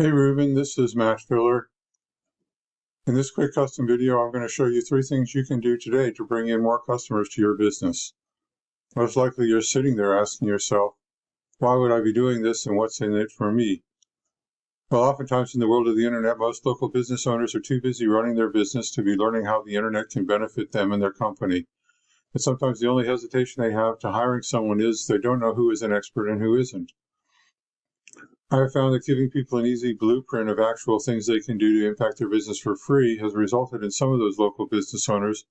Hey Ruben, this is Matt Filler. In this quick custom video, I'm going to show you 3 things you can do today to bring in more customers to your business. Most likely you're sitting there asking yourself, why would I be doing this and what's in it for me? Well, oftentimes in the world of the internet, most local business owners are too busy running their business to be learning how the internet can benefit them and their company. And sometimes the only hesitation they have to hiring someone is they don't know who is an expert and who isn't. I have found that giving people an easy blueprint of actual things they can do to impact their business for free has resulted in some of those local business owners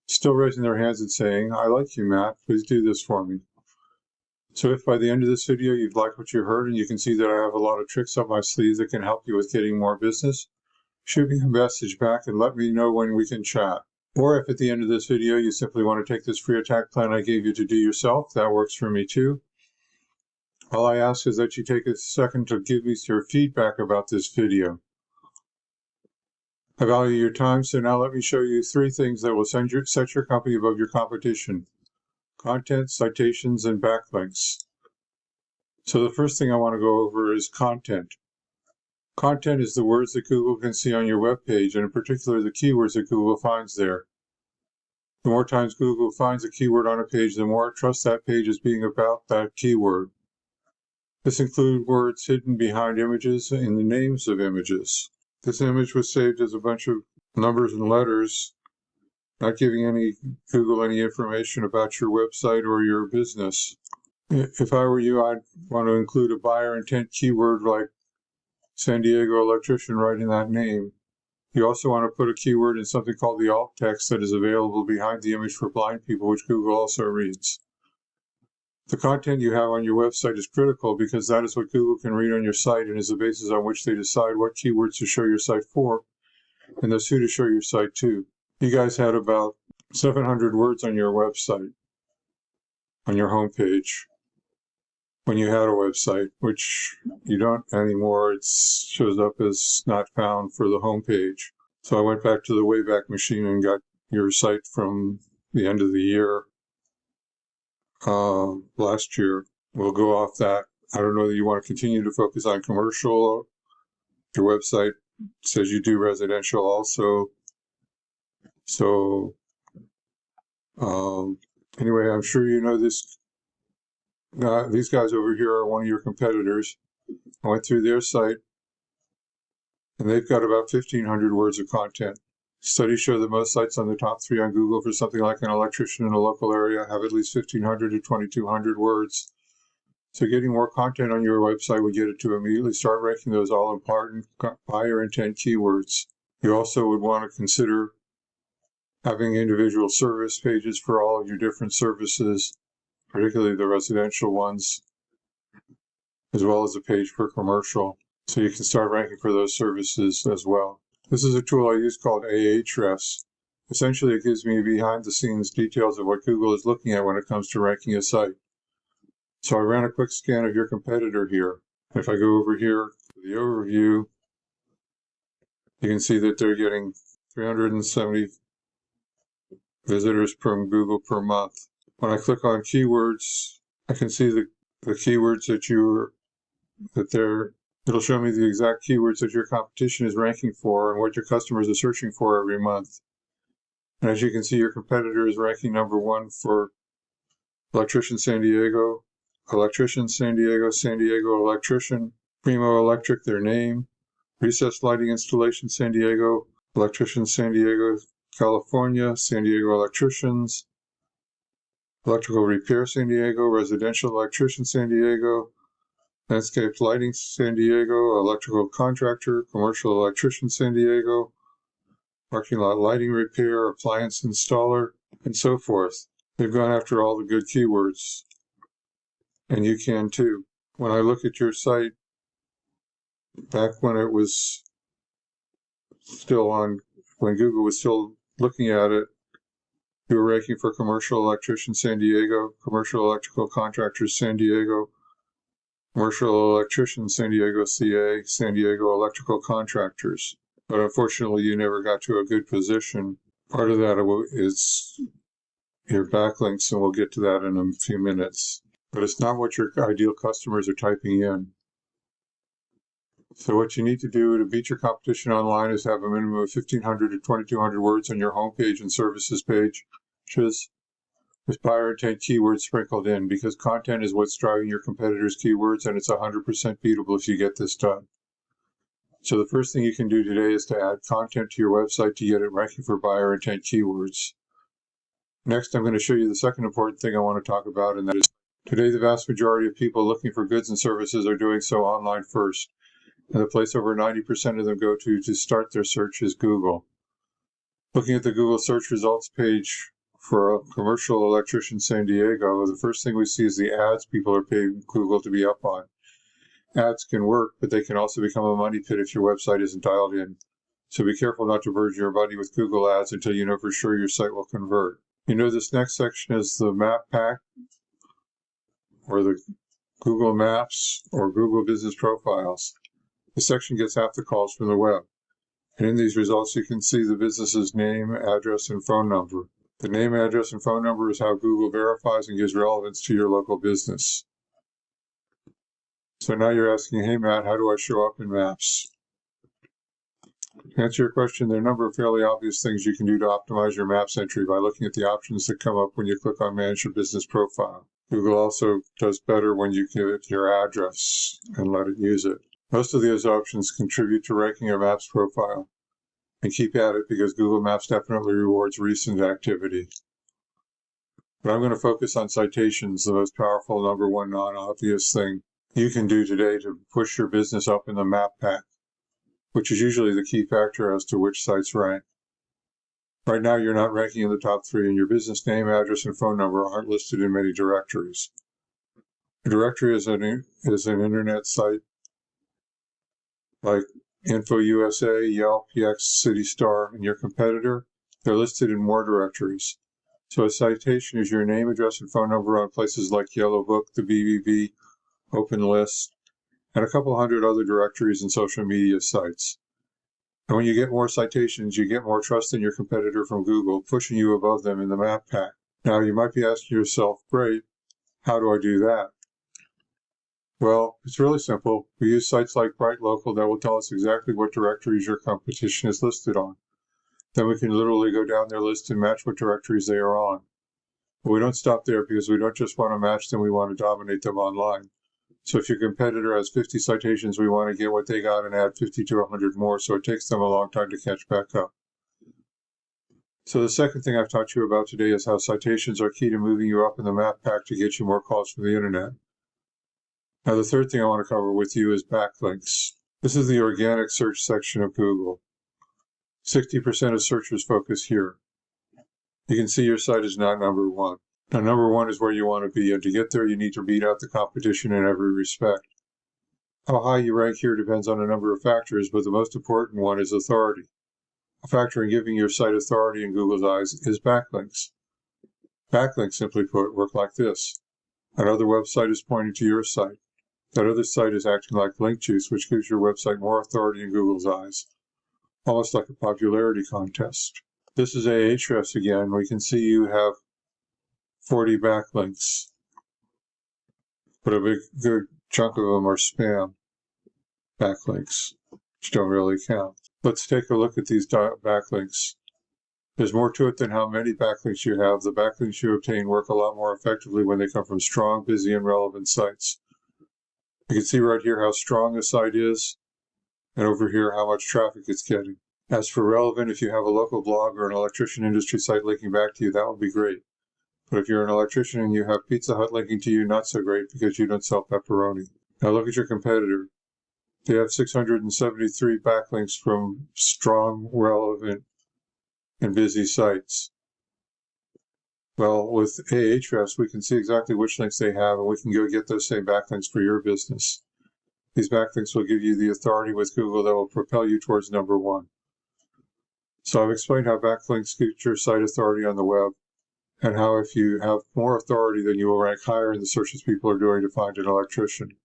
still raising their hands and saying, I like you, Matt, please do this for me. So if by the end of this video you've liked what you heard and you can see that I have a lot of tricks up my sleeve that can help you with getting more business, shoot me a message back and let me know when we can chat. Or if at the end of this video you simply want to take this free attack plan I gave you to do yourself, that works for me too. All I ask is that you take a second to give me your feedback about this video. I value your time, so now let me show you 3 things that will set your company above your competition: content, citations, and backlinks. So the first thing I want to go over is content. Content is the words that Google can see on your web page, and in particular the keywords that Google finds there. The more times Google finds a keyword on a page, the more it trusts that page as being about that keyword. This includes words hidden behind images and the names of images. This image was saved as a bunch of numbers and letters, not giving Google any information about your website or your business. If I were you, I'd want to include a buyer intent keyword like San Diego electrician right in that name. You also want to put a keyword in something called the alt text that is available behind the image for blind people, which Google also reads. The content you have on your website is critical because that is what Google can read on your site and is the basis on which they decide what keywords to show your site for and thus who to show your site to. You guys had about 700 words on your website, on your homepage, when you had a website, which you don't anymore. It shows up as not found for the homepage. So I went back to the Wayback Machine and got your site from the end of the year. Last year. We'll go off that. I don't know that you want to continue to focus on commercial. Your website says you do residential also. So anyway, I'm sure you know this. These guys over here are one of your competitors. I went through their site, and they've got about 1,500 words of content. Studies show that most sites on the top 3 on Google for something like an electrician in a local area have at least 1,500 to 2,200 words. So getting more content on your website would get it to immediately start ranking those all-important buyer intent keywords. You also would want to consider having individual service pages for all of your different services, particularly the residential ones, as well as a page for commercial, so you can start ranking for those services as well. This is a tool I use called Ahrefs. Essentially, it gives me behind-the-scenes details of what Google is looking at when it comes to ranking a site. So I ran a quick scan of your competitor here. If I go over here to the overview, you can see that they're getting 370 visitors from Google per month. When I click on keywords, I can see the keywords it'll show me the exact keywords that your competition is ranking for and what your customers are searching for every month. And as you can see, your competitor is ranking number 1 for electrician San Diego, San Diego electrician, Primo Electric, their name, recessed lighting installation San Diego, electrician San Diego, California, San Diego electricians, electrical repair San Diego, residential electrician San Diego, landscape lighting San Diego, electrical contractor, commercial electrician San Diego, parking lot lighting repair, appliance installer, and so forth. They've gone after all the good keywords, and you can too. When I look at your site, back when it was still on, when Google was still looking at it, you were ranking for commercial electrician San Diego, commercial electrical contractors San Diego, commercial electrician San Diego CA, San Diego electrical contractors. But unfortunately, you never got to a good position. Part of that is your backlinks, and we'll get to that in a few minutes. But it's not what your ideal customers are typing in. So what you need to do to beat your competition online is have a minimum of 1,500 to 2,200 words on your homepage and services page, with buyer intent keywords sprinkled in, because content is what's driving your competitors' keywords, and it's 100% beatable if you get this done. So the first thing you can do today is to add content to your website to get it ranking for buyer intent keywords. Next, I'm going to show you the second important thing I want to talk about, and that is today the vast majority of people looking for goods and services are doing so online first. And the place over 90% of them go to start their search is Google. Looking at the Google search results page for a commercial electrician in San Diego, the first thing we see is the ads people are paying Google to be up on. Ads can work, but they can also become a money pit if your website isn't dialed in. So be careful not to burden your money with Google ads until you know for sure your site will convert. You know, this next section is the map pack, or the Google Maps, or Google Business Profiles. This section gets half the calls from the web. And in these results, you can see the business's name, address, and phone number. The name, address, and phone number is how Google verifies and gives relevance to your local business. So now you're asking, hey Matt, how do I show up in Maps? To answer your question, there are a number of fairly obvious things you can do to optimize your Maps entry by looking at the options that come up when you click on Manage Your Business Profile. Google also does better when you give it your address and let it use it. Most of those options contribute to ranking your Maps profile. And keep at it, because Google Maps definitely rewards recent activity. But I'm going to focus on citations, the most powerful number one non-obvious thing you can do today to push your business up in the map pack, which is usually the key factor as to which sites rank. Right now, you're not ranking in the top 3, and your business name, address, and phone number aren't listed in many directories. A directory is an internet site like InfoUSA, Yelp, PX, CityStar, and your competitor. They're listed in more directories. So a citation is your name, address, and phone number on places like Yellow Book, the BBB, OpenList, and a couple hundred other directories and social media sites. And when you get more citations, you get more trust in your competitor from Google, pushing you above them in the map pack. Now, you might be asking yourself, great, how do I do that? Well, it's really simple. We use sites like BrightLocal that will tell us exactly what directories your competition is listed on. Then we can literally go down their list and match what directories they are on. But we don't stop there, because we don't just want to match them, we want to dominate them online. So if your competitor has 50 citations, we want to get what they got and add 50 to 100 more, so it takes them a long time to catch back up. So the second thing I've taught you about today is how citations are key to moving you up in the map pack to get you more calls from the internet. Now the third thing I want to cover with you is backlinks. This is the organic search section of Google. 60% of searchers focus here. You can see your site is not number 1. Now, number 1 is where you want to be, and to get there, you need to beat out the competition in every respect. How high you rank here depends on a number of factors, but the most important one is authority. A factor in giving your site authority in Google's eyes is backlinks. Backlinks, simply put, work like this. Another website is pointing to your site. That other site is acting like link juice, which gives your website more authority in Google's eyes, almost like a popularity contest. This is Ahrefs again. We can see you have 40 backlinks, but a good chunk of them are spam backlinks, which don't really count. Let's take a look at these backlinks. There's more to it than how many backlinks you have. The backlinks you obtain work a lot more effectively when they come from strong, busy, and relevant sites. You can see right here how strong a site is, and over here how much traffic it's getting. As for relevant, if you have a local blog or an electrician industry site linking back to you, that would be great. But if you're an electrician and you have Pizza Hut linking to you, not so great, because you don't sell pepperoni. Now look at your competitor. They have 673 backlinks from strong, relevant, and busy sites. Well, with Ahrefs, we can see exactly which links they have, and we can go get those same backlinks for your business. These backlinks will give you the authority with Google that will propel you towards number 1. So I've explained how backlinks get your site authority on the web, and how if you have more authority, then you will rank higher in the searches people are doing to find an electrician.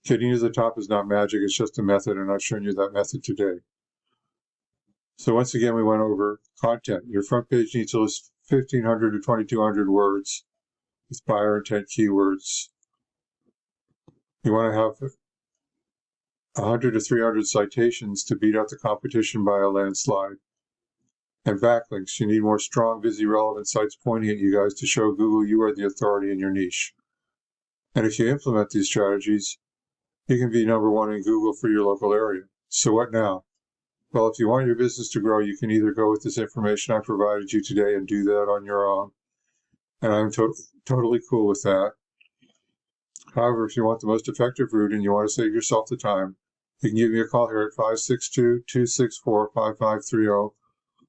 Getting to the top is not magic, it's just a method, and I've shown you that method today. So once again, we went over content. Your front page needs to list 1,500 to 2,200 words with buyer intent keywords. You want to have 100 to 300 citations to beat out the competition by a landslide. And backlinks. You need more strong, busy, relevant sites pointing at you guys to show Google you are the authority in your niche. And if you implement these strategies, you can be number one in Google for your local area. So what now? Well, if you want your business to grow, you can either go with this information I provided you today and do that on your own. And I'm totally cool with that. However, if you want the most effective route and you want to save yourself the time, you can give me a call here at 562-264-5530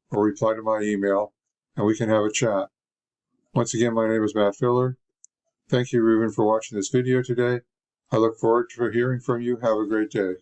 or reply to my email, and we can have a chat. Once again, my name is Matt Filler. Thank you, Ruben, for watching this video today. I look forward to hearing from you. Have a great day.